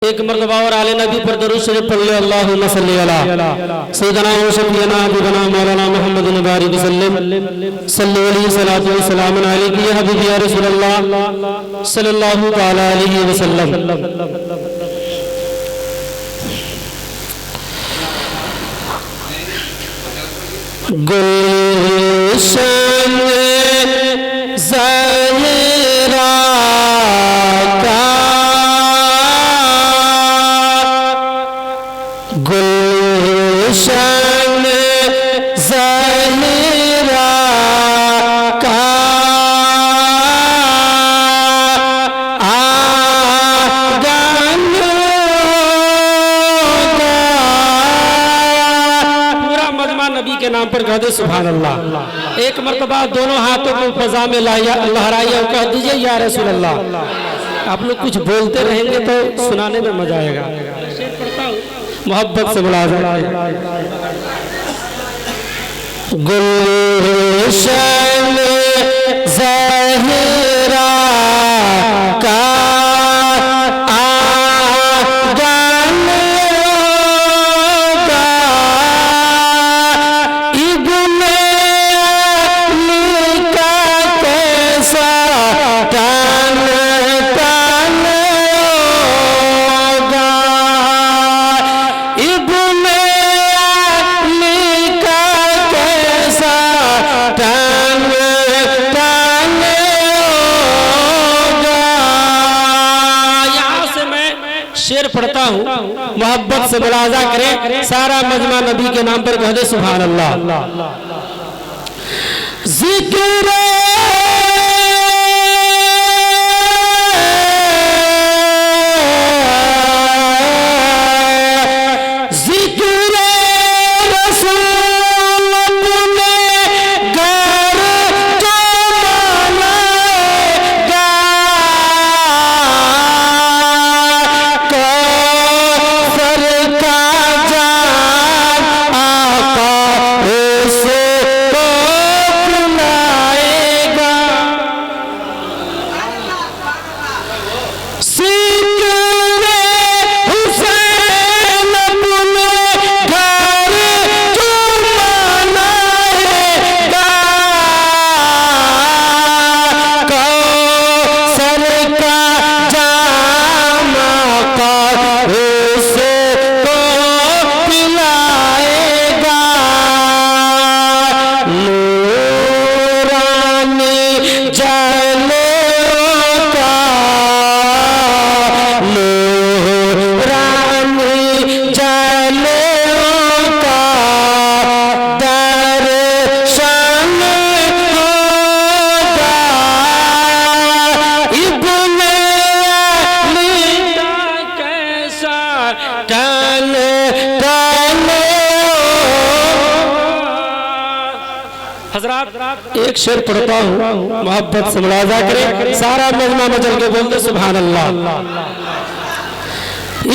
एक मरतबा और आले नबी पर दरूद शरीफ पढ़ ले। अल्लाहुम्मा सल्ली अला सय्यिदना व शफीना हबीबना मौलाना मुहम्मद बारिक वसल्लम सल्लल्लाहु अलैहि सलातु व सलाम अलैहि या हबीबी या रसूलल्लाह सल्लल्लाहु तआला अलैहि वसल्लम। गुलशन ज़हरा का गुलशन ज़हरा का आंगन पूरा मजमा नबी के नाम पर कह दे सुभान अल्लाह। एक मरतबा दोनों हाथों को फजा में लहराइए और कह दीजिए या रसूल अल्लाह। आप लोग कुछ बोलते रहेंगे तो सुनाने में मजा आएगा। मोहब्बत से बुला गुलशन ज़हरा का शेर पढ़ता हूँ, मोहब्बत से मुलाजा करें। सारा मजमा नबी के नाम पर कह दे सुभान अल्लाह। जिक्र एक शेर पढ़ता हूँ, मोहब्बत से मुलाजा करें। सारा मजमा मचल के बोलते सुभान अल्लाह।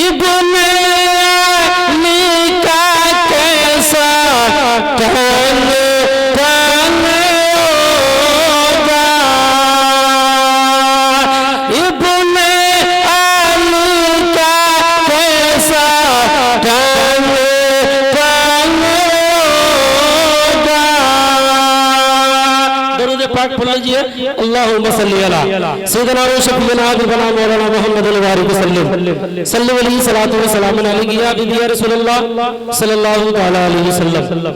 इब्ने का कैसा अल्लाहुम्मा सल्ली अला सय्यिदना व शफीना हबीबना मौलाना मुहम्मद बारिक वसल्लम सल्लल्लाहु अलैहि सलातु व सलाम अलैहि या हबीबी या रसूलल्लाह सल्लल्लाहु तआला अलैहि वसल्लम।